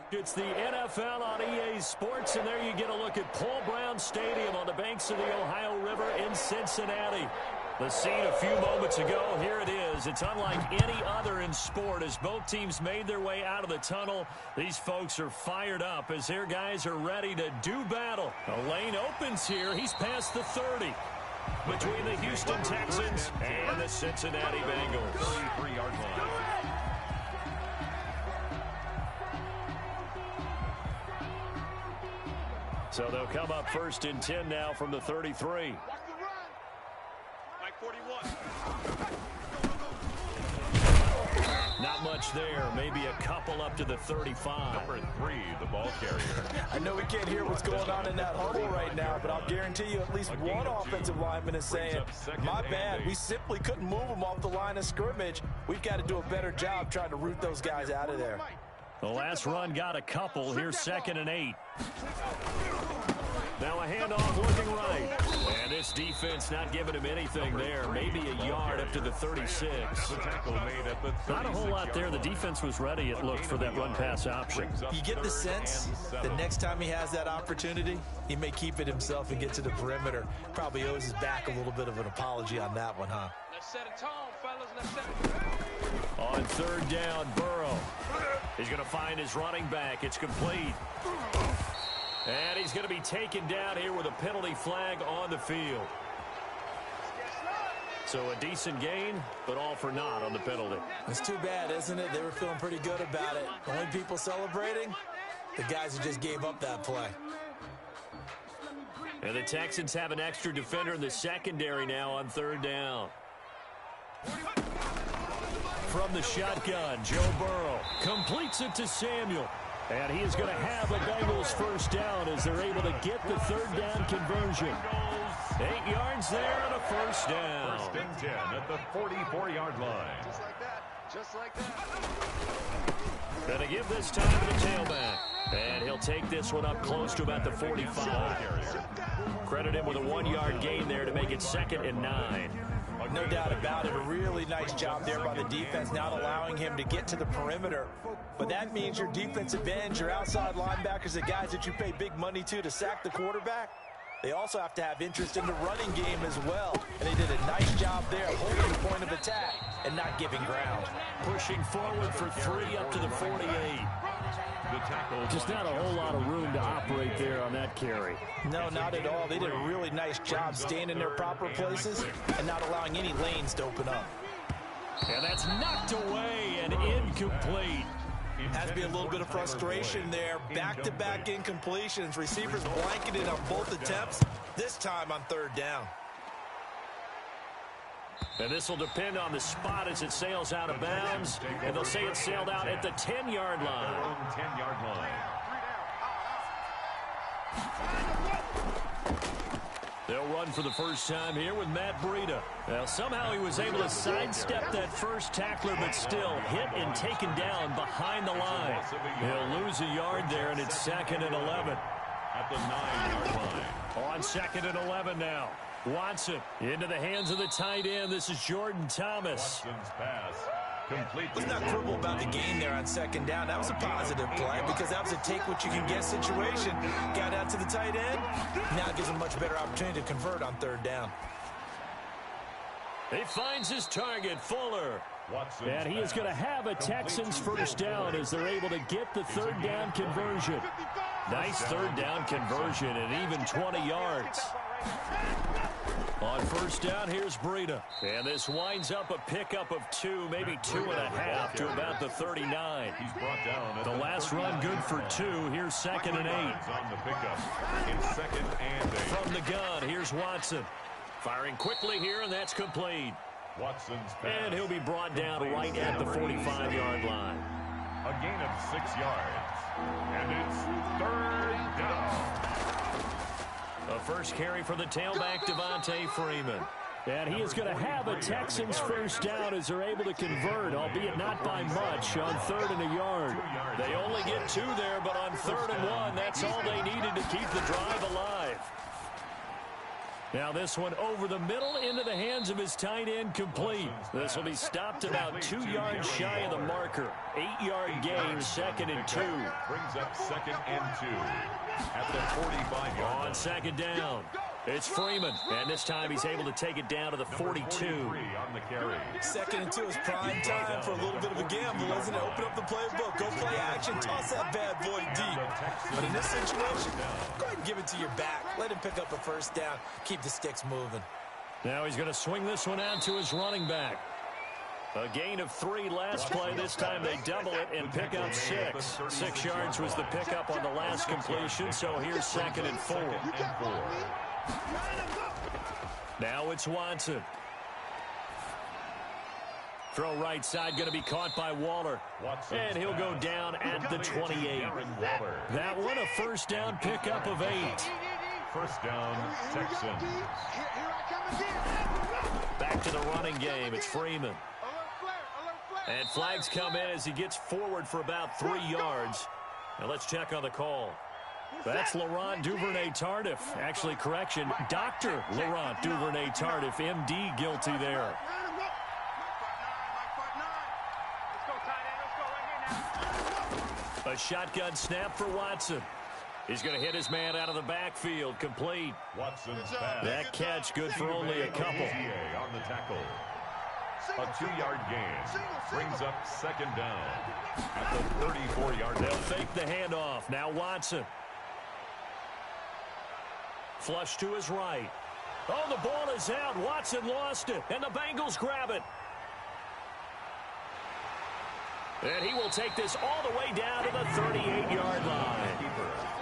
It's the NFL on EA Sports, and there you get a look at Paul Brown Stadium on the banks of the Ohio River in Cincinnati. The scene a few moments ago, here it is. It's unlike any other in sport as both teams made their way out of the tunnel. These folks are fired up as their guys are ready to do battle. A lane opens here. He's past the 30. Between the Houston Texans and the Cincinnati Bengals. 33-yard line. So they'll come up first and 10 now from the 33. Not much there. Maybe a couple up to the 35. Number 3, the ball carrier. I know we can't hear what's going on in that huddle right now, but I'll guarantee you at least one offensive lineman is saying, my bad, we simply couldn't move them off the line of scrimmage. We've got to do a better job trying to root those guys out of there. The last run got a couple. Here's 2nd and 8. Now a handoff looking right. And this defense not giving him anything there. Maybe a yard up to the 36. Not a whole lot there. The defense was ready, it looked, for that run-pass option. You get the sense the next time he has that opportunity, he may keep it himself and get to the perimeter. Probably owes his back a little bit of an apology on that one, huh? Let's set a tone, fellas. Let's set a tone. On 3rd down, Burrow. He's going to find his running back. It's complete. And he's going to be taken down here with a penalty flag on the field. So a decent gain, but all for naught on the penalty. It's too bad, isn't it? They were feeling pretty good about it. Only people celebrating, the guys who just gave up that play. And the Texans have an extra defender in the secondary now on 3rd down. From the shotgun, Joe Burrow completes it to Samuel. And he is going to have a Bengals first down as they're able to get the 3rd down conversion. 8 yards there and a first down. 1st and 10 at the 44-yard line. Just like that. Just like that. Going to give this time to the tailback. And he'll take this one up close to about the 45. Credit him with a 1-yard gain there to make it 2nd and 9. No doubt about it. A really nice job there by the defense, not allowing him to get to the perimeter. But that means your defensive ends, your outside linebackers, the guys that you pay big money to sack the quarterback, they also have to have interest in the running game as well. And they did a nice job there holding the point of attack and not giving ground. Pushing forward for 3 up to the 48. Just not a whole lot of room to operate there on that carry. No, not at all. They did a really nice job staying in their proper places and not allowing any lanes to open up. And that's knocked away and incomplete. Has to be a little bit of frustration there. Back-to-back incompletions. Receivers blanketed on both attempts, this time on 3rd down. And this will depend on the spot as it sails out of bounds. And they'll say it sailed out at the 10-yard line. 10-yard line. They'll run for the first time here with Matt Breida. Now, somehow he was able to sidestep that first tackler, but still hit and taken down behind the line. He'll lose a yard there, and it's 2nd and 11. At the 9-yard line. On 2nd and 11 now. Watson into the hands of the tight end. This is Jordan Thomas. Watson's pass complete. Let's not quibble about the gain there on 2nd down. That was a positive play because that was a take-what-you-can-get situation. Got out to the tight end. Now it gives him a much better opportunity to convert on 3rd down. He finds his target, Fuller. Watson's and he is going to have a Texans first down as they're able to get the 3rd down conversion. Nice 3rd down conversion and even 20 yards. On first down, here's Breida. And this winds up a pickup of 2, maybe 2.5 to about the 39. He's brought down. The last run good for 2. Here's 2nd and 8. On the pickup. In 2nd and 8. From the gun, here's Watson. Firing quickly here, and that's complete. Watson's pass. And he'll be brought down right at the 45-yard line. A gain of 6 yards. And it's 3rd down. A first carry for the tailback, Devontae Freeman. And he is going to have a Texans first down as they're able to convert, albeit not by much, on 3rd and a yard. They only get 2 there, but on 3rd and 1, that's all they needed to keep the drive alive. Now this one over the middle into the hands of his tight end, complete. This will be stopped about 2 yards shy of the marker. 8-yard gain, 2nd and 2. Brings up 2nd and 2 at the 45-yard line. On 2nd down, it's Freeman. And this time he's able to take it down to the 42. On the carry. 2nd and 2 is prime time for a little bit of a gamble, isn't it? Open up the playbook, go play action, toss that bad boy deep. But in this situation, go ahead and give it to your back. Let him pick up a first down. Keep the sticks moving. Now he's going to swing this one out to his running back. A gain of 3 last play. This time they double it and pick up 6. 6 yards was the pickup on the last completion, so here's 2nd and 4. Now it's Watson. Throw right side, going to be caught by Waller. And he'll go down at the 28. That one, a first down pickup of 8. First down, Texans. Back to the running game. It's Freeman. And flags come in as he gets forward for about 3 yards. Now let's check on the call. That's Laurent Duvernay-Tardif. Actually, correction, Dr. Laurent Duvernay-Tardif, MD, guilty there. A shotgun snap for Watson. He's going to hit his man out of the backfield, complete. Watson's pass. That catch good for only a couple. On the tackle. A 2-yard gain brings up 2nd down at the 34-yard line. They'll fake the handoff. Now Watson. Flush to his right. Oh, the ball is out. Watson lost it, and the Bengals grab it. And he will take this all the way down to the 38-yard line.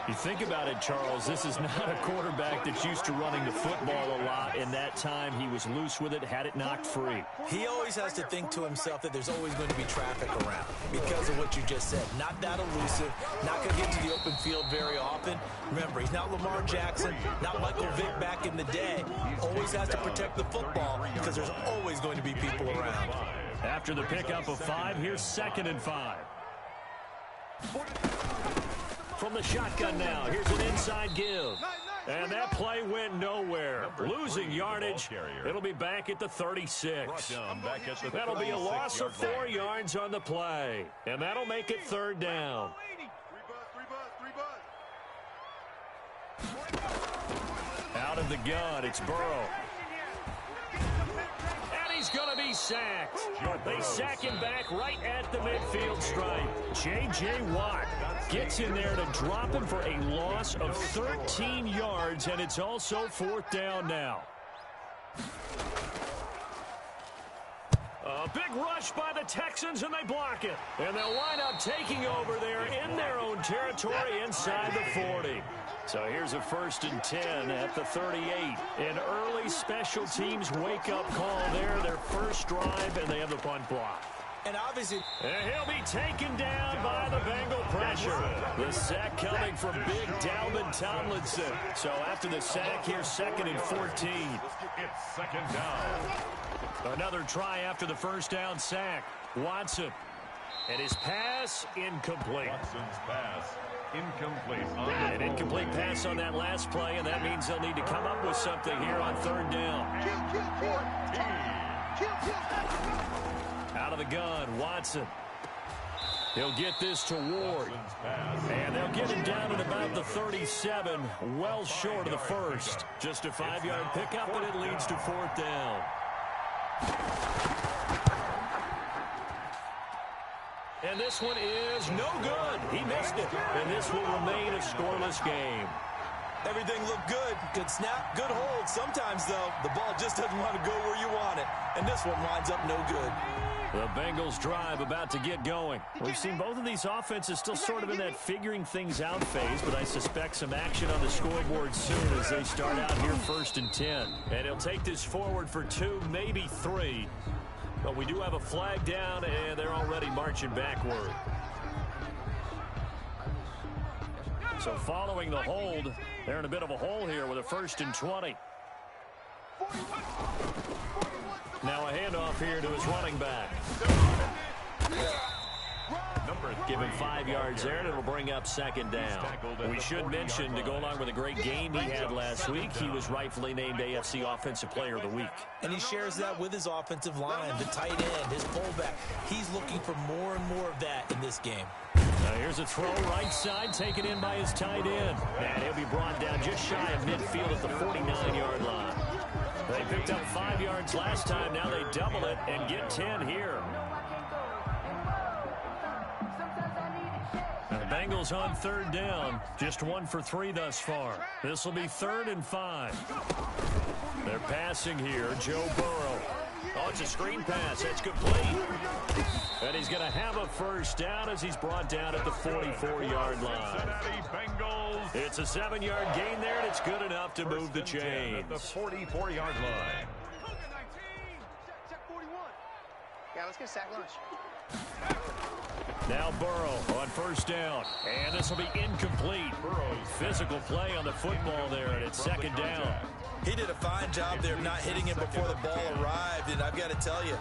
You think about it, Charles, this is not a quarterback that's used to running the football a lot. In that time, he was loose with it, had it knocked free. He always has to think to himself that there's always going to be traffic around because of what you just said. Not that elusive, not going to get to the open field very often. Remember, he's not Lamar Jackson, not Michael Vick back in the day. Always has to protect the football because there's always going to be people around. After the pickup of 5, here's 2nd and 5. From the shotgun now, here's an inside give. And that play went nowhere. Losing yardage. It'll be back at the 36. That'll be a loss of 4 yards on the play. And that'll make it 3rd down. Out of the gun, it's Burrow. He's going to be sacked. They sack him back right at the midfield stripe. J.J. Watt gets in there to drop him for a loss of 13 yards, and it's also 4th down now. A big rush by the Texans, and they block it. And they'll wind up taking over there in their own territory inside the 40. So here's a 1st and 10 at the 38. An early special teams wake-up call there, their first drive, and they have the punt block. And obviously, and he'll be taken down by the Bengal pressure. The sack coming from big Dalvin Tomlinson. So after the sack, here's 2nd and 14. It's 2nd down. Another try after the first down sack. Watson. And his pass incomplete. Watson's pass incomplete. An incomplete pass on that last play, and that means they'll need to come up with something here on 3rd down. Out of the gun, Watson. He'll get this to Ward. And they'll get him down at about the 37, well short of the first. Just a 5-yard pickup, and it leads to 4th down. And this one is no good. He missed it. And this will remain a scoreless game. Everything looked good. Good snap, good hold. Sometimes, though, the ball just doesn't want to go where you want it. And this one winds up no good. The Bengals drive about to get going. We've seen both of these offenses still sort of in that figuring things out phase, but I suspect some action on the scoreboard soon as they start out here 1st and 10. And he'll take this forward for 2, maybe 3. But we do have a flag down, and they're already marching backward. So following the hold, they're in a bit of a hole here with a 1st and 20. Now a handoff here to his running back. Give him 5 yards there, and it'll bring up second down. We should mention, to go along with a great game he had last week, he was rightfully named AFC Offensive Player of the Week. And he shares that with his offensive line, the tight end, his fullback. He's looking for more and more of that in this game. Here's a throw right side, taken in by his tight end. And he'll be brought down just shy of midfield at the 49-yard line. They picked up 5 yards last time. Now they double it and get 10 here. And the Bengals on third down. Just 1 for 3 thus far. This will be 3rd and 5. They're passing here. Joe Burrow. Oh, it's a screen pass. That's complete. And he's going to have a first down as he's brought down at the 44-yard line. It's a 7-yard gain there, and it's good enough to move the chains. At the 44-yard line. Yeah, let's get sack lunch. Now Burrow on first down. And this will be incomplete. Physical play on the football there, and it's second down. He did a fine job there of not hitting him before the ball arrived, and I've got to tell you,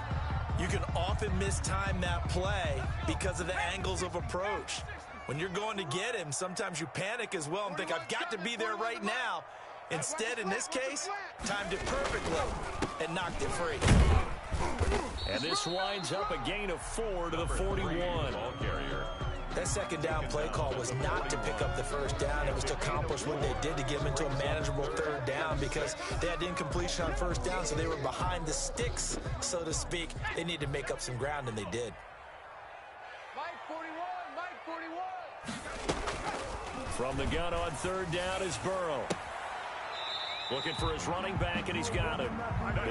you can often mistime that play because of the angles of approach. When you're going to get him, sometimes you panic as well and think, I've got to be there right now. Instead, in this case, timed it perfectly and knocked it free. And this winds up a gain of 4 to the 41. That second down play call was not to pick up the first down. It was to accomplish what they did to get them into a manageable third down because they had incompletion on first down, so they were behind the sticks, so to speak. They needed to make up some ground, and they did. Mike 41, Mike 41. From the gun on third down is Burrow. Looking for his running back, and he's got him.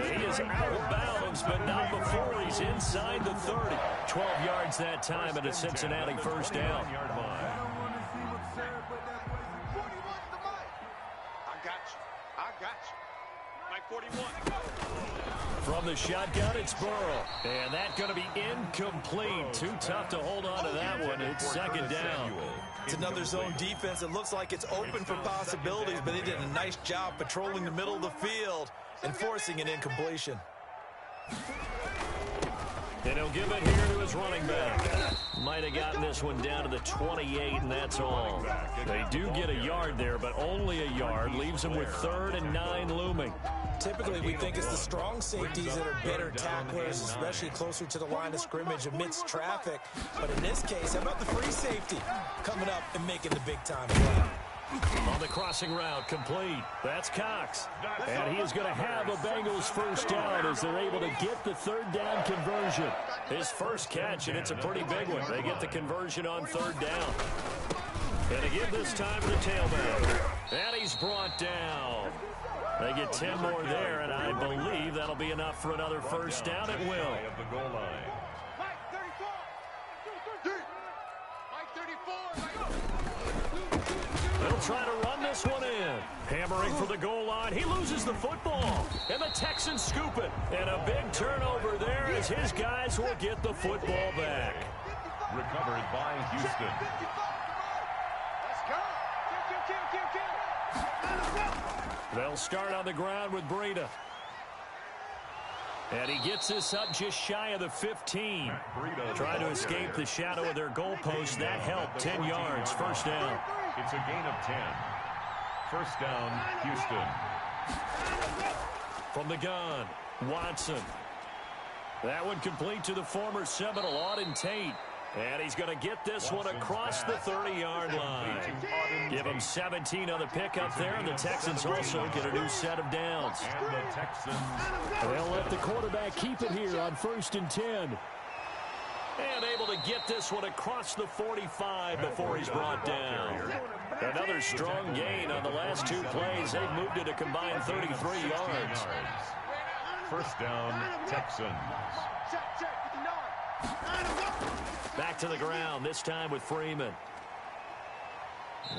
He is out of bounds, but not before he's inside the 30. 12 yards that time, and a Cincinnati first down. I got you. Mike 41. From the shotgun, it's Burrow. And that's going to be incomplete. Too tough to hold on to that one. It's second down. It's another zone defense. It looks like it's open for possibilities, but they did a nice job patrolling the middle of the field and forcing an incompletion. And he'll give it here to his running back. Might have gotten this one down to the 28, and that's all. They do get a yard there, but only a yard. Leaves them with 3rd and 9 looming. Typically, we think it's the strong safeties that are better tacklers, especially closer to the line of scrimmage amidst traffic. But in this case, how about the free safety coming up and making the big-time play? On the crossing route, complete. That's Cox. And he is going to have a Bengals first down as they're able to get the third down conversion. His first catch, and it's a pretty big one. They get the conversion on third down. And again this time to the tailback. And he's brought down. They get 10 more there, and I believe that'll be enough for another first down. It will. At the goal line. Mike 34. Mike 34. They'll try to run this one in. Hammering for the goal line. He loses the football. And the Texans scoop it. And a big turnover there as his guys will get the football back. Recovered by Houston. Let's go. Kill. They'll start on the ground with Breida. And he gets this up just shy of the 15. Trying to escape the shadow of their goalpost. That helped. 10 yards. First down. It's a gain of 10. First down, Houston. From the gun, Watson. That one complete to the former Seminole, Auden Tate. And he's going to get this one across the 30-yard line. Give him 17 on the pickup there, and the Texans also get a new set of downs. And the Texans. They'll let the quarterback keep it here on 1st and 10. And able to get this one across the 45 before he's brought down. Another strong gain on the last 2 plays. They've moved it a combined 33 yards. First down, Texans. Back to the ground, this time with Freeman.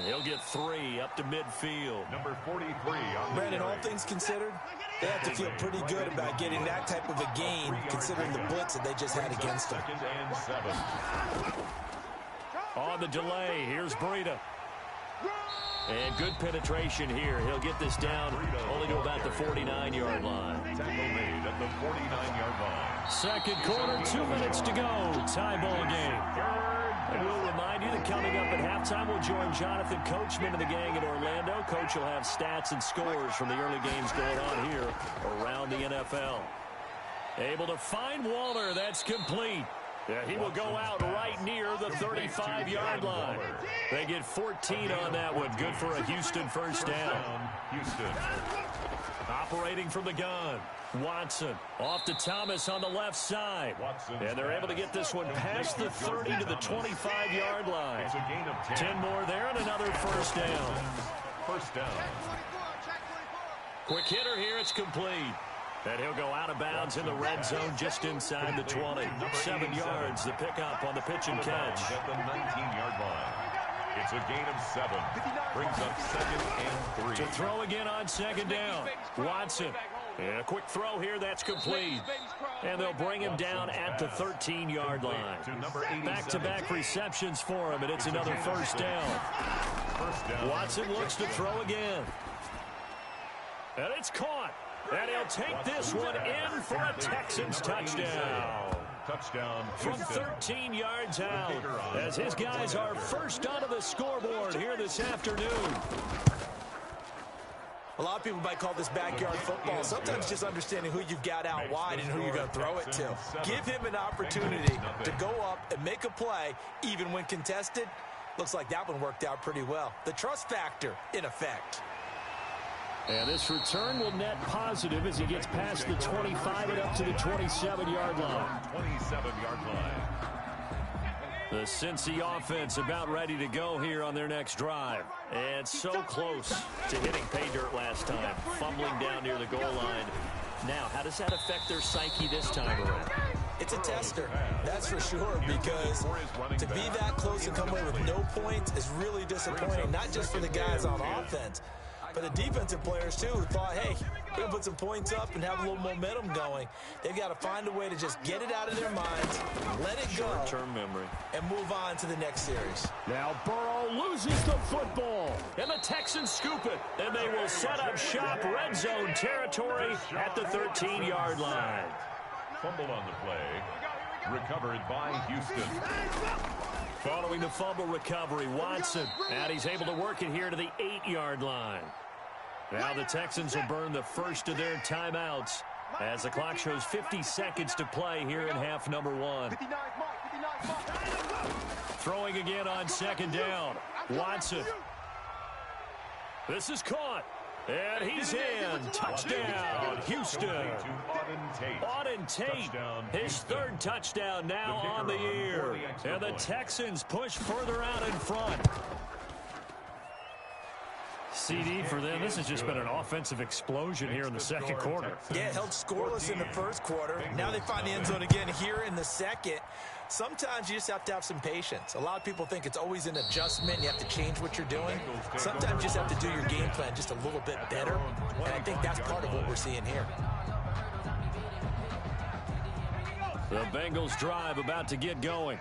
He'll get 3 up to midfield. Number 43 on Brandon, all things considered, they have to feel pretty good about getting that type of a gain, considering the blitz that they just had against them. 2nd and 7. On the delay, here's Breida. And good penetration here. He'll get this down only to about the 49-yard line. Tackle made at the 49-yard line. Second quarter, 2 minutes to go. Tie ball game. And we'll remind you that coming up at halftime, we'll join Jonathan Coachman and the gang in Orlando. Coach will have stats and scores from the early games going on here around the NFL. Able to find Walter. That's complete. Yeah, he will go out right near the 35-yard line. They get 14 on that one. Good for a Houston first down. Houston. Operating from the gun. Watson off to Thomas on the left side. And they're able to get this one past the 30 to the 25-yard line. It's a gain of 10 more there and another first down. First down. Quick hitter here. It's complete. And he'll go out of bounds in the red zone just inside the 20. 7 yards, the pickup on the pitch and catch. At the 19-yard line. It's a gain of 7. Brings up 2nd and 3. To throw again on second down. Watson. And a quick throw here. That's complete. And they'll bring him down at the 13-yard line. Back-to-back receptions for him, and it's another first down. Watson looks to throw again. And it's caught. And he'll take this one in for a Texans touchdown. Touchdown From 13 yards out, as his guys are first onto the scoreboard here this afternoon. A lot of people might call this backyard football. Sometimes just understanding who you've got out wide and who you're going to throw it to. Give him an opportunity to go up and make a play, even when contested. Looks like that one worked out pretty well. The trust factor in effect. And this return will net positive as he gets past the 25 and up to the 27-yard line. 27-yard line. The Cincy offense about ready to go here on their next drive. And so close to hitting pay dirt last time, fumbling down near the goal line. Now, how does that affect their psyche this time around? It's a tester, that's for sure, because to be that close and come away with no points is really disappointing, not just for the guys on offense, but the defensive players, too, who thought, hey, we're going to put some points up and have a little momentum going. They've got to find a way to just get it out of their minds, let it go, short-term memory, and move on to the next series. Now Burrow loses the football, and the Texans scoop it, and they will set up shop red zone territory at the 13-yard line. Fumble on the play. Recovered by Houston. Following the fumble recovery, Watson. And he's able to work it here to the 8-yard line. Now the Texans will burn the first of their timeouts as the clock shows 50 seconds to play here in half number 1. Throwing again on second down. Watson. This is caught. And he's in. Touchdown, Houston. Auden Tate, his third touchdown now on the year. And the Texans push further out in front. CD for them. This has just been an offensive explosion here in the second quarter. Yeah, held scoreless in the first quarter. Now they find the end zone again here in the second. Sometimes you just have to have some patience. A lot of people think it's always an adjustment. You have to change what you're doing. Sometimes you just have to do your game plan just a little bit better. And I think that's part of what we're seeing here. The Bengals drive about to get going.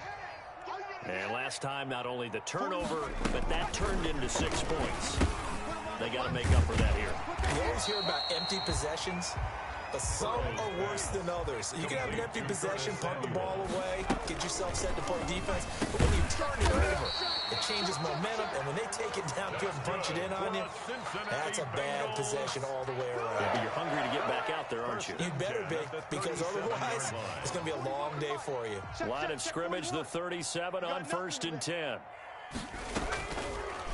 And last time, not only the turnover, but that turned into 6 points. They got to make up for that here. You always hear about empty possessions, but some are worse than others. You can have an empty possession, punt the ball away, get yourself set to play defense, but when you turn it over, it changes momentum, and when they take it downfield and punch it in on you, that's a bad possession all the way around. Yeah, but you're hungry to get back out there, aren't you? You better be, because otherwise, it's going to be a long day for you. Line of scrimmage, the 37 on 1st and 10.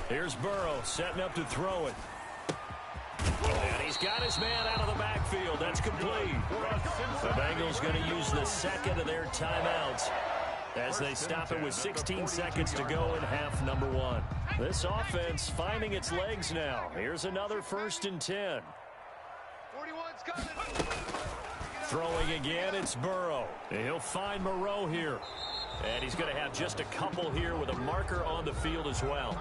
Here's Burrow setting up to throw it. And he's got his man out of the backfield. That's complete. The Bengals going to use the second of their timeouts as they stop it with 16 seconds to go in half number 1. This offense finding its legs now. Here's another 1st and 10. 41's coming. Throwing again, it's Burrow. He'll find Moreau here. And he's going to have just a couple here with a marker on the field as well.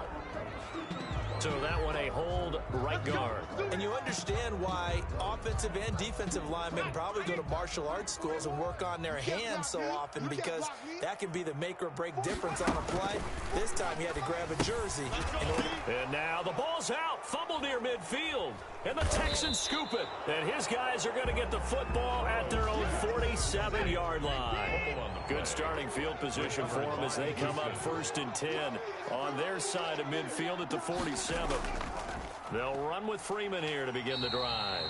So that one a hold right guard. And you understand why offensive and defensive linemen probably go to martial arts schools and work on their hands so often, because that can be the make or break difference on a play. This time he had to grab a jersey. And now the ball's out. Fumble near midfield. And the Texans scoop it. And his guys are going to get the football at their own 47-yard line. Good starting field position for them as they come up 1st and 10 on their side of midfield at the 47. They'll run with Freeman here to begin the drive.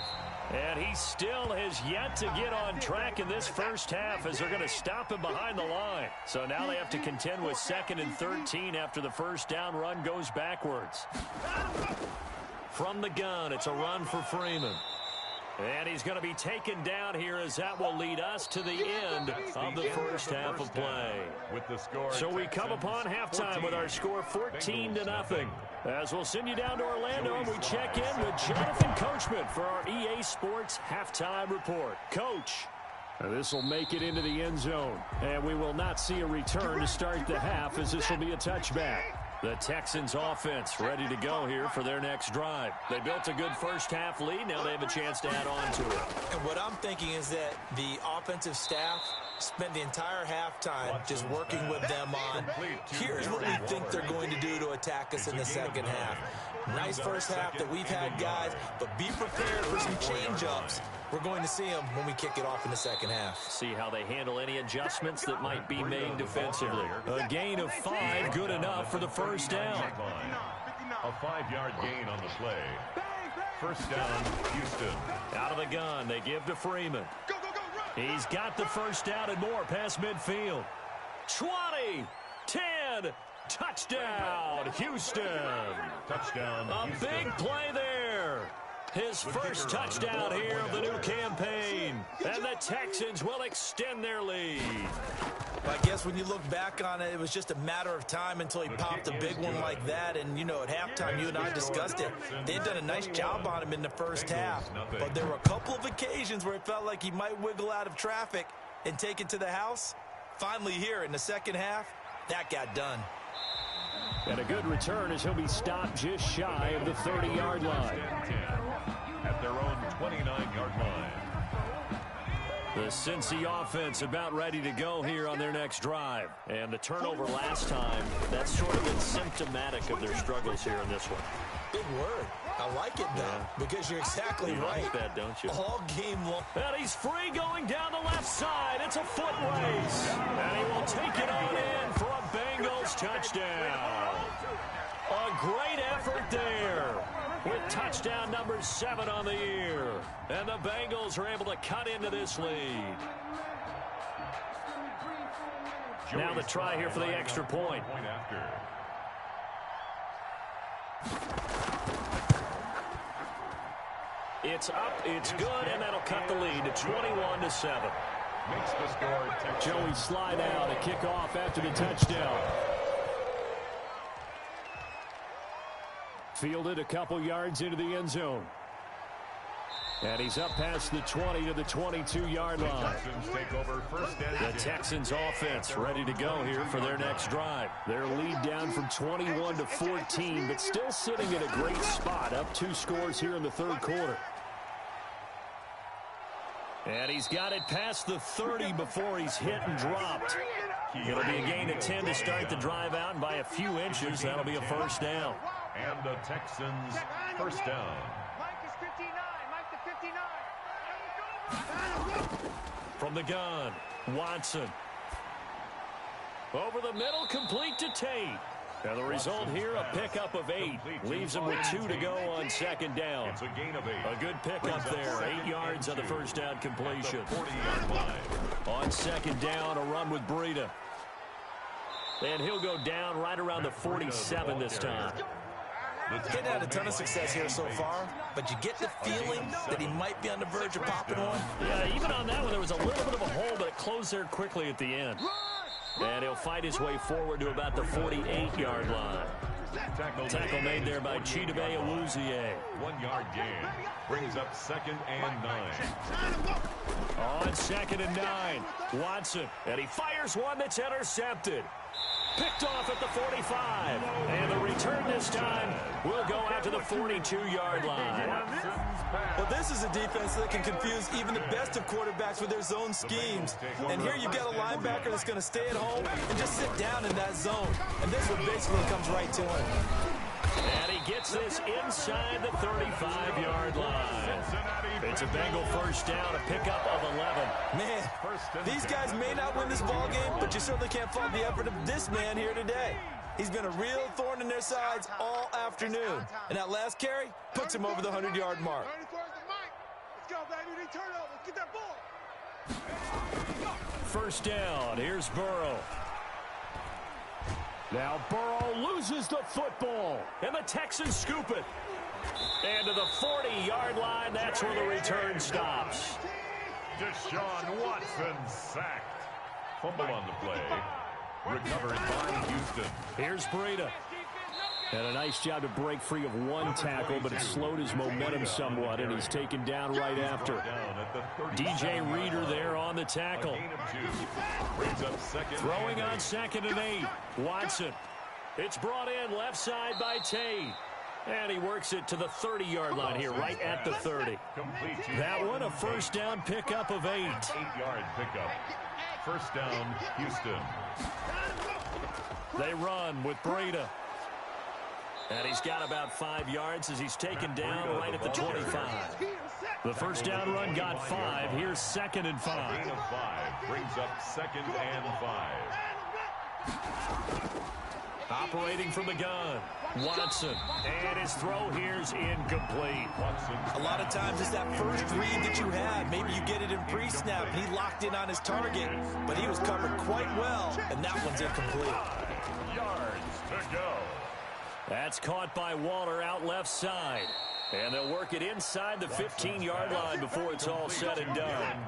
And he still has yet to get on track in this first half, as they're going to stop him behind the line. So now they have to contend with 2nd and 13 after the first down run goes backwards. From the gun, it's a run for Freeman. And he's going to be taken down here, as that will lead us to the end of the first half of play. So we come upon halftime with our score 14-0. As we'll send you down to Orlando, and we check in with Jonathan Coachman for our EA Sports Halftime Report. Coach. This will make it into the end zone, and we will not see a return to start the half, as this will be a touchback. The Texans offense ready to go here for their next drive. They built a good first half lead. Now they have a chance to add on to it. And what I'm thinking is that the offensive staff spent the entire halftime just working with them on, here's what we think they're going to do to attack us in the second half. Nice first half that we've had, guys, but be prepared for some change-ups. We're going to see them when we kick it off in the second half. See how they handle any adjustments that might be made defensively. A gain of 5, good enough for the first down. A 5-yard gain on the play. First down, Houston. Out of the gun, they give to Freeman. He's got the first down and more past midfield. 20, 10, touchdown, Houston. Touchdown, A Houston. big play there. His first touchdown here of the new campaign. And the Texans will extend their lead. I guess when you look back on it, it was just a matter of time until he popped a big one like that. And, you know, at halftime, you and I discussed it. They'd done a nice job on him in the first half. But there were a couple of occasions where it felt like he might wiggle out of traffic and take it to the house. Finally here in the second half, that got done. And a good return as he'll be stopped just shy of the 30-yard line. At their own 29-yard line. The Cincy offense about ready to go here on their next drive. And the turnover last time, that's sort of been symptomatic of their struggles here in this one. Big word. I like it, though, because you're exactly right. Like that, don't you? All game long. And he's free going down the left side. It's a foot race. And he will take it on in for a Bengals touchdown. A great effort there, with touchdown number 7 on the year. And the Bengals are able to cut into this lead. Now the try here for the extra point. It's up, it's good, and that'll cut the lead to 21-7. Makes the score Texans. Joey slide out to kick off after the touchdown. Fielded a couple yards into the end zone. And he's up past the 20 to the 22-yard line. The Texans offense ready to go here for their next drive. Their lead down from 21 to 14, but still sitting in a great spot, up 2 scores here in the third quarter. And he's got it past the 30 before he's hit and dropped. It'll be a gain of 10 to start the drive out, and by a few inches, that'll be a first down. And the Texans first down. From the gun, Watson. Over the middle, complete to Tate. And the result here, a pickup of 8. Leaves him with 2 to go on second down. It's a gain of 8. A good pickup there. 8 yards on the first down completion. 40-yard line. On second down, a run with Breida. And he'll go down right around the 47 this time. Getting had a ton of success here so far, but you get the feeling that he might be on the verge of popping one. Yeah, even on that one, there was a little bit of a hole, but it closed there quickly at the end. And he'll fight his way forward to about the 48-yard line. Tackle made there by Chidobe Awuzie. 1 yard gain. Brings up 2nd and 9. On 2nd and 9. Watson. And he fires one that's intercepted. Picked off at the 45. And the return this time will go out to the 42-yard line. Well, this is a defense that can confuse even the best of quarterbacks with their zone schemes. And here you've got a linebacker that's going to stay at home and just sit down in that zone. And this one basically comes right to him. And he gets this inside the 35-yard line. It's a Bengal first down, a pickup of 11. Man, these guys may not win this ball game, but you certainly can't fault the effort of this man here today. He's been a real thorn in their sides all afternoon. And that last carry puts him over the 100-yard mark. Let's go, baby. We need turnover. Get that ball. First down. Here's Burrow. Now Burrow loses the football, and the Texans scoop it. And to the 40-yard line, that's where the return stops. Deshaun Watson sacked. Fumble on the play. Recovered by Houston. Here's Breida. And a nice job to break free of one tackle, but it slowed his momentum somewhat, and he's taken down right after. DJ Reader there on the tackle. Throwing on 2nd and 8. Watson. It's brought in left side by Tate. And he works it to the 30-yard line here, right at the 30. That one, a first down pickup of 8. 8-yard pickup. First down, Houston. They run with Breida. And he's got about 5 yards as he's taken down right at the 25. The first down run got 5. Here's 2nd and 5. Gain of 5 brings up 2nd and 5. Operating from the gun, Watson. And his throw here's incomplete. A lot of times it's that first read that you have. Maybe you get it in pre-snap, and he locked in on his target, but he was covered quite well, and that one's incomplete. 5 yards to go. That's caught by Waller out left side. And they'll work it inside the 15-yard line before it's all said and done.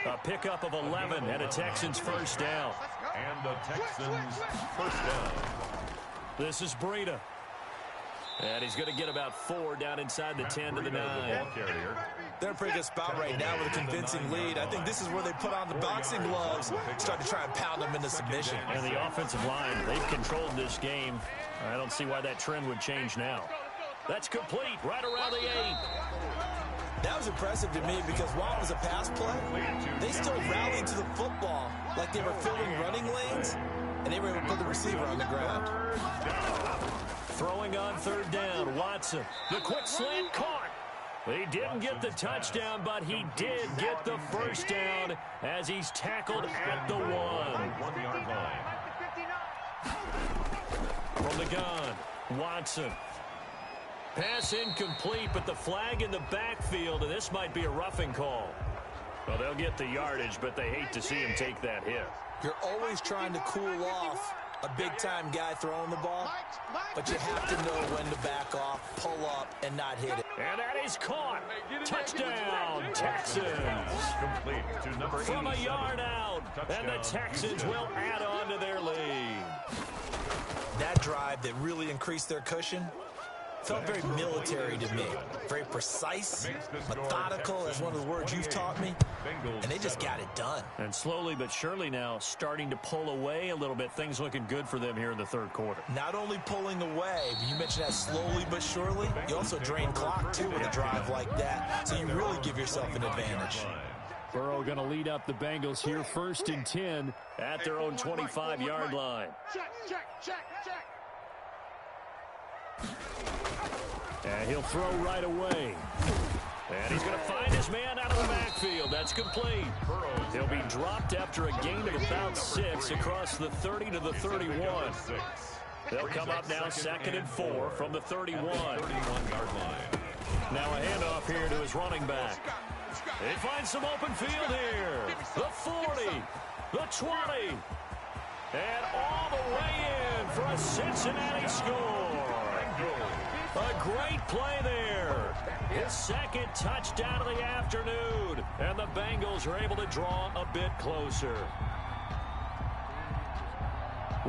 A pickup of 11 and a Texans first down. And the Texans first down. This is Breida. And he's going to get about 4 down inside the 10 to the 9. They're in a pretty good spot right now with a convincing lead. I think this is where they put on the boxing gloves, start to try and pound them into submission. And the offensive line, they've controlled this game. I don't see why that trend would change now. That's complete right around the 8. That was impressive to me because while it was a pass play, they still rallied to the football like they were filling running lanes, and they were able to put the receiver on the ground. Throwing on 3rd down, Watson. The quick slant caught. He didn't get the touchdown, but he did get the first down as he's tackled at the 1. 1-yard line. From the gun, Watson. Pass incomplete, but the flag in the backfield, and this might be a roughing call. Well, they'll get the yardage, but they hate to see him take that hit. You're always trying to cool off a big-time guy throwing the ball, but you have to know when to back off, pull up, and not hit it. And that is caught. Touchdown, Texans. Complete to number 87. From a yard out, and the Texans will add on to their lead. That drive that really increased their cushion felt very military to me. Very precise, methodical, is one of the words you've taught me. And they just got it done. And slowly but surely now starting to pull away a little bit. Things looking good for them here in the 3rd quarter. Not only pulling away, but you mentioned that slowly but surely. You also drain clock, too, with a drive like that. So you really give yourself an advantage. Burrow going to lead up the Bengals here 1st and 10 at their own 25-yard line. Check. And he'll throw right away. And he's going to find his man out of the backfield. That's complete. He'll be dropped after a gain of about 6 across the 30 to the 31. They'll come up now 2nd and 4 from the 31. Now a handoff here to his running back. He finds some open field here. The 40, the 20, and all the way in for a Cincinnati score. A great play there. His 2nd touchdown of the afternoon. And the Bengals are able to draw a bit closer.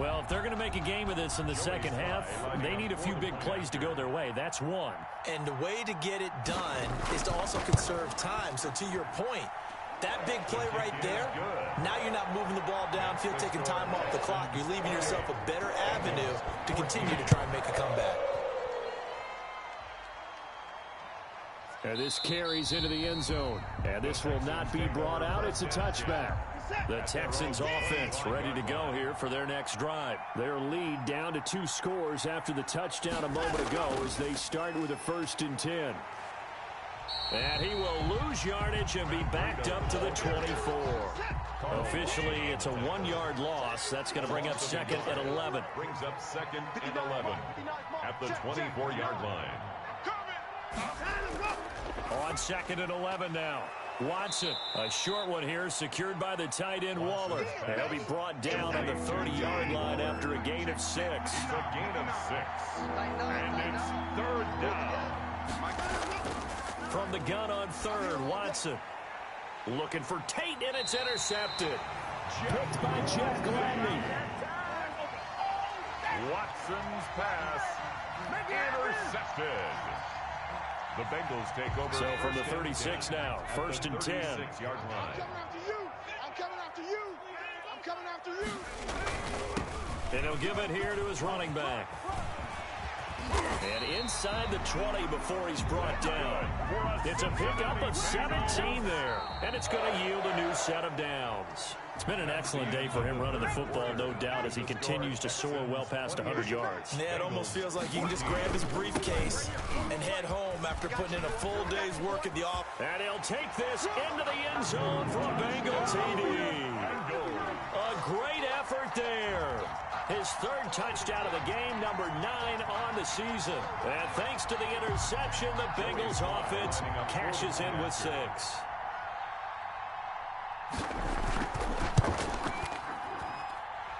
Well, if they're going to make a game of this in the second half, they need a few big plays to go their way. That's one. And the way to get it done is to also conserve time. So to your point, that big play right there, now you're not moving the ball downfield, taking time off the clock. You're leaving yourself a better avenue to continue to try and make a comeback. And this carries into the end zone. And this will not be brought out. It's a touchback. The Texans offense ready to go here for their next drive. Their lead down to 2 scores after the touchdown a moment ago as they start with a 1st and 10. And he will lose yardage and be backed up to the 24. Officially, it's a 1-yard loss. That's going to bring up 2nd and 11. Brings up 2nd and 11 at the 24-yard line. On 2nd and 11 now. Watson, a short one here, secured by the tight end Waller. And he'll be brought down on the 30-yard line after a gain of 6. It's a gain of 6. And it's 3rd down. From the gun on 3rd, Watson. Looking for Tate, and it's intercepted. Picked by Jeff Gladney. Watson's pass intercepted. The Bengals take over. So from the 36 now, 1st and 10. 36-yard line. I'm coming after you. I'm coming after you. And he'll give it here to his running back. And inside the 20 before he's brought down. It's a pickup of 17 there. And it's going to yield a new set of downs. It's been an excellent day for him running the football, no doubt, as he continues to soar well past 100 yards. Yeah, it almost feels like he can just grab his briefcase and head home after putting in a full day's work at the office. And he'll take this into the end zone for a Bengals TD. A great effort there. His 3rd touchdown of the game, number 9 on the season. And thanks to the interception, the Bengals offense cashes in with 6.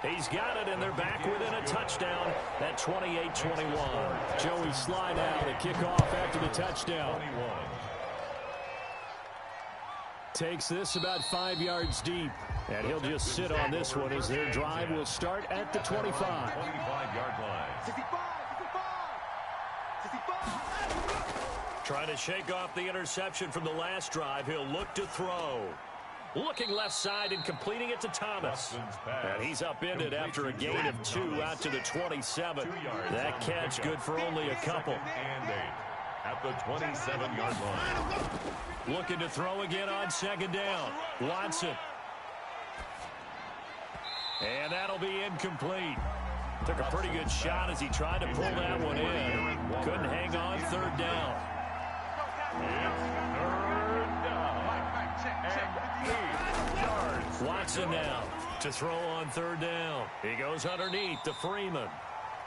He's got it, and they're back within a touchdown at 28-21. Joey Slye now to kick off after the touchdown. Takes this about 5 yards deep, and he'll just sit on this one as their drive will start at the 25. 25-yard line. Trying to shake off the interception from the last drive. He'll look to throw. Looking left side and completing it to Thomas. And he's upended after a gain of 2 out to the 27. That catch good for only a couple. And 8 at the 27-yard line. Looking to throw again on 2nd down. Watson. And that'll be incomplete. Took a pretty good shot as he tried to pull that one in. Couldn't hang on 3rd down. It's 3rd down. And 8 yards. Watson now to throw on 3rd down. He goes underneath to Freeman.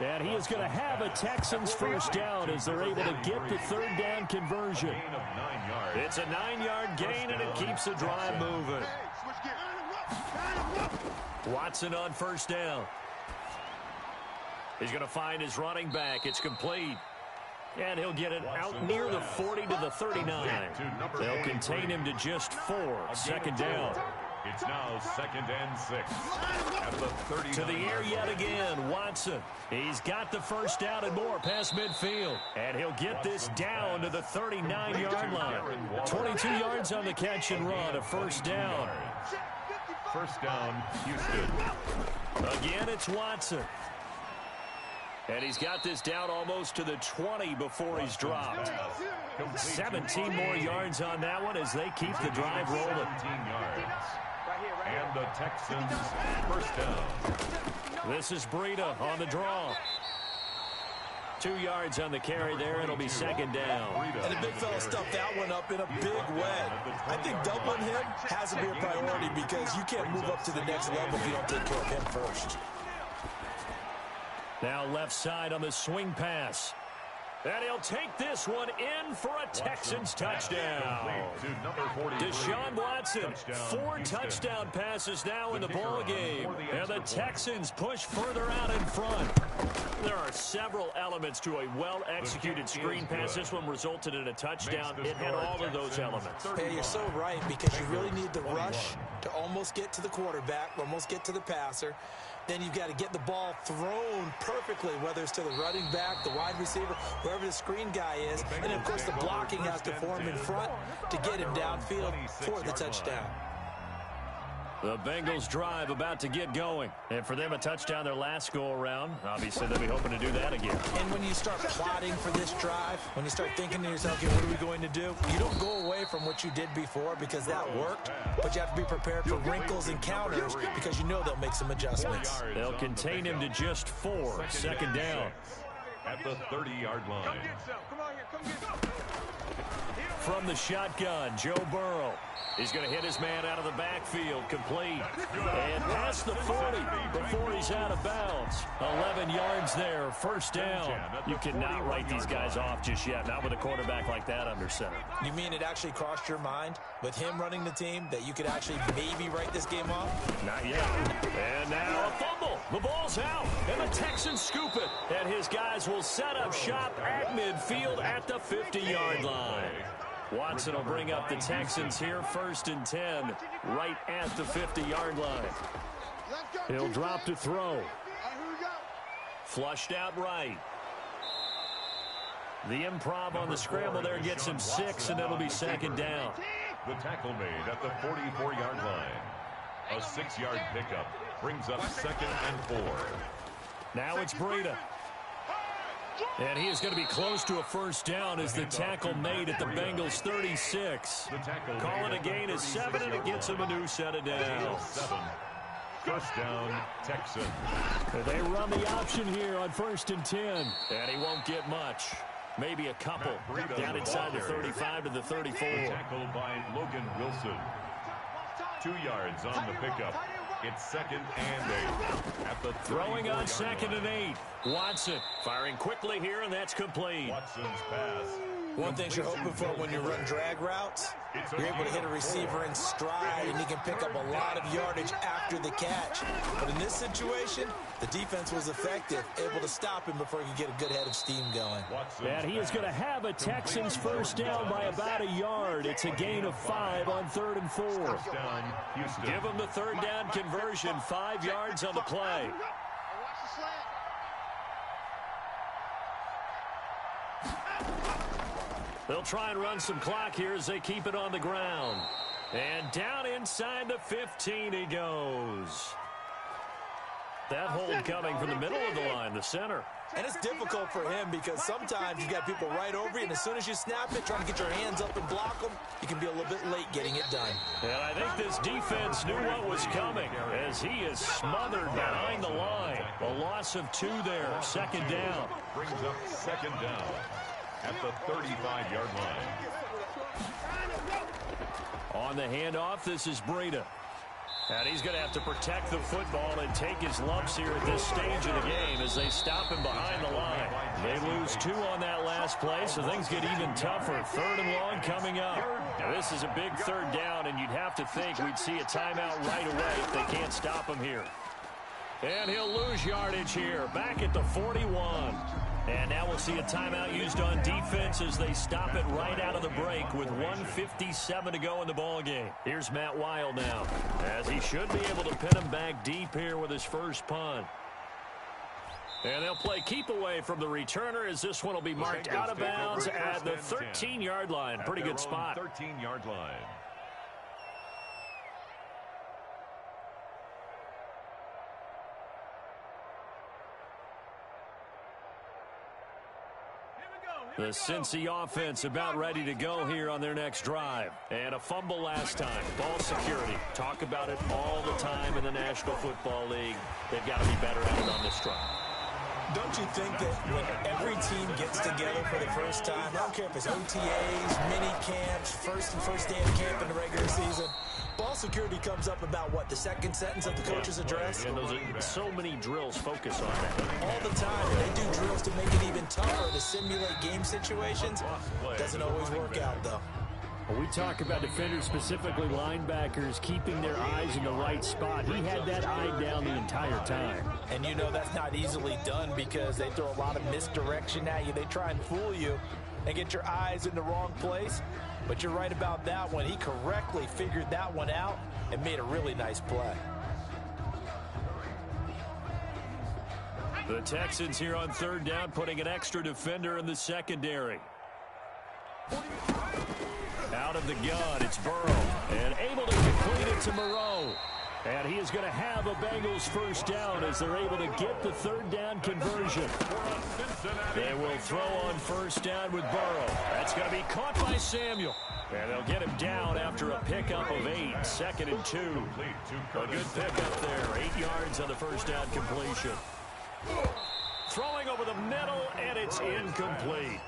And he is going to have a Texans 1st down as they're able to get the 3rd down conversion. Gain of 9 yards. It's a 9-yard gain, and it keeps the drive moving. Watson on 1st down. He's going to find his running back. It's complete. And he'll get it out near the 40 to the 39. They'll contain him to just 4. 2nd down. It's now 2nd and 6 at the 30. To the air yet again, Watson. He's got the 1st down and more past midfield. And he'll get this down to the 39-yard line. 22 yards on the catch and run, a 1st down. 1st down, Houston. Again, it's Watson. And he's got this down almost to the 20 before he's dropped. 17 more yards on that one as they keep the drive rolling. 17 yards. And the Texans 1st down. This is Breida on the draw. 2 yards on the carry there. It'll be 2nd down. And the big fella stuffed that one up in a big way. I think doubling him has to be a priority because you can't move up to the next level if you don't take care of him first. Now left side on the swing pass. And he'll take this one in for a Texans touchdown. Deshaun Watson, 4 touchdown passes now in the ballgame. And the Texans push further out in front. There are several elements to a well-executed screen pass. This one resulted in a touchdown. It had all of those elements. Hey, you're so right because you really need the rush to almost get to the quarterback, almost get to the passer. Then you've got to get the ball thrown perfectly, whether it's to the running back, the wide receiver, wherever the screen guy is. And, of course, the blocking has to form in front to get him downfield for the touchdown. The Bengals drive about to get going. And for them, a touchdown their last go-around. Obviously, they'll be hoping to do that again. And when you start plotting for this drive, when you start thinking to yourself, okay, what are we going to do? You don't go away from what you did before because that worked, but you have to be prepared for wrinkles and counters because you know they'll make some adjustments. They'll contain him to just 4. Second down. At the 30-yard line. From the shotgun, Joe Burrow. He's going to hit his man out of the backfield, complete. And past the 40 before he's out of bounds. 11 yards there, first down. You cannot write these guys off just yet, not with a quarterback like that under center. You mean it actually crossed your mind with him running the team that you could actually maybe write this game off? Not yet. And now a fumble. The ball's out, and the Texans scoop it. And his guys will set up shop at midfield at the 50-yard line. Watson will bring up the Texans here, 1st and 10, right at the 50-yard line. He'll drop to throw. Flushed out right. The improv on the scramble there gets him 6, and it'll be second down. The tackle made at the 44-yard line. A 6-yard pickup brings up 2nd and 4. Now it's Breida. And he is going to be close to a first down as the tackle made at the Bengals 36. Call it a gain of 7, and it gets him a new set of downs. First down, Texans. They run the option here on 1st and 10. And he won't get much. Maybe a couple. Down inside the 35 to the 34. Tackled by Logan Wilson. 2 yards on the pickup. It's 2nd and 8. At the throwing on 2nd and 8. Watson firing quickly here, and that's complete. Watson's pass. One thing you're hoping for when you run drag routes, you're able to hit a receiver in stride, and he can pick up a lot of yardage after the catch. But in this situation, the defense was effective, able to stop him before he could get a good head of steam going. And he is going to have a Texans first down by about a yard. It's a gain of 5 on 3rd and 4. Give him the 3rd down conversion, 5 yards on the play. They'll try and run some clock here as they keep it on the ground. And down inside the 15 he goes. That hold coming from the middle of the line, the center. And it's difficult for him because sometimes you got people right over you, and as soon as you snap it, trying to get your hands up and block them, you can be a little bit late getting it done. And I think this defense knew what was coming as he is smothered behind the line. A loss of 2 there, 2nd down. Brings up 2nd down at the 35-yard line. On the handoff, this is Breida. And he's going to have to protect the football and take his lumps here at this stage of the game as they stop him behind the line. They lose 2 on that last play, so things get even tougher. 3rd and long coming up. Now, this is a big 3rd down, and you'd have to think we'd see a timeout right away if they can't stop him here. And he'll lose yardage here, back at the 41. And now we'll see a timeout used on defense as they stop it right out of the break with 1:57 to go in the ballgame. Here's Matt Wild now, as he should be able to pin him back deep here with his first punt. And they'll play keep away from the returner as this one will be marked out of bounds at the 13-yard line. Pretty good spot. 13-yard line. The Cincy offense about ready to go here on their next drive. And a fumble last time. Ball security. Talk about it all the time in the National Football League. They've got to be better at it on this drive. Don't you think that when every team gets together for the first time, I don't care if it's OTAs, mini camps, first day of camp in the regular season, ball security comes up about what, the second sentence of the coach's address? And those are so many drills focus on that. All the time. And they do drills to make it even tougher to simulate game situations. Doesn't always work out, though. When we talk about defenders, specifically linebackers, keeping their eyes in the right spot, he had that eye down the entire time. And you know that's not easily done because they throw a lot of misdirection at you. They try and fool you. and get your eyes in the wrong place. But you're right about that one. He correctly figured that one out and made a really nice play. The Texans here on third down, putting an extra defender in the secondary. Out of the gun, it's Burrow, and able to complete it to Moreau. And he is going to have a Bengals first down as they're able to get the third down conversion. They will throw on first down with Burrow. That's going to be caught by Samuel. And they'll get him down after a pickup of 8, 2nd and 2. A good pickup there, 8 yards on the first down completion. Throwing over the middle, and it's incomplete.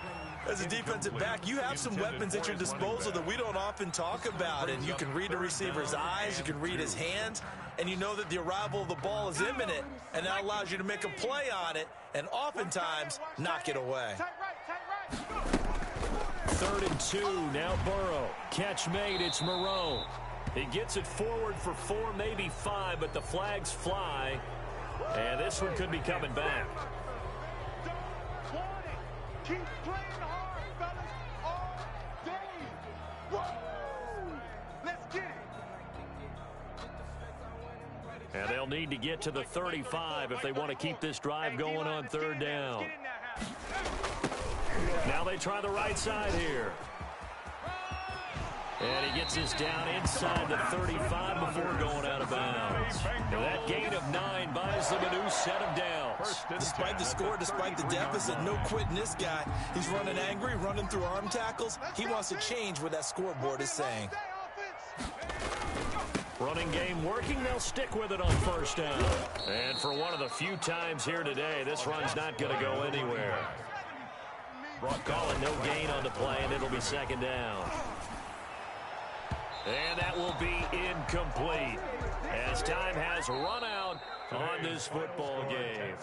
As a defensive back, you have some weapons at your disposal that we don't often talk about. And you can read the receiver's eyes, you can read his hands, and you know that the arrival of the ball is imminent. And that allows you to make a play on it and oftentimes knock it away. 3rd and 2, now Burrow. Catch made, it's Moreau. He gets it forward for 4, maybe 5, but the flags fly. And this one could be coming back. Keep playing hard, fellas, all day. Whoa! Let's get it. And they'll need to get to the 35 if they want to keep this drive going on third down. Now they try the right side here. And he gets this down inside the 35 before going out of bounds. And that gain of 9 buys them a new set of downs. Despite the score, despite the deficit, no quitting this guy. He's running angry, running through arm tackles. He wants to change what that scoreboard is saying. Running game working, they'll stick with it on first down. And for one of the few times here today, this run's not going to go anywhere. Calling no gain on the play, and it'll be 2nd down. And that will be incomplete as time has run out on this football game.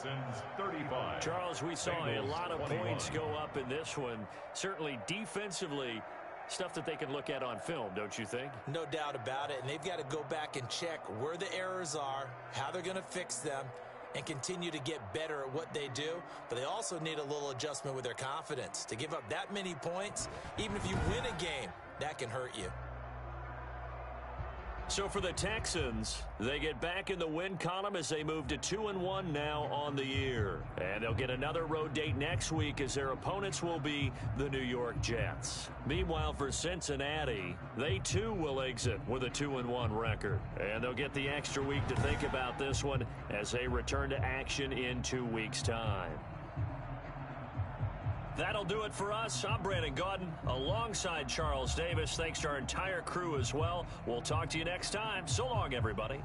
Charles, we saw a lot of points go up in this one. Certainly defensively, stuff that they can look at on film, don't you think? No doubt about it, and they've got to go back and check where the errors are, how they're going to fix them, and continue to get better at what they do. But they also need a little adjustment with their confidence. To give up that many points, even if you win a game, that can hurt you. So for the Texans, they get back in the win column as they move to 2-1 now on the year. And they'll get another road date next week as their opponents will be the New York Jets. Meanwhile, for Cincinnati, they too will exit with a 2-1 record. And they'll get the extra week to think about this one as they return to action in 2 weeks' time. That'll do it for us. I'm Brandon Gaudin alongside Charles Davis. Thanks to our entire crew as well. We'll talk to you next time. So long, everybody.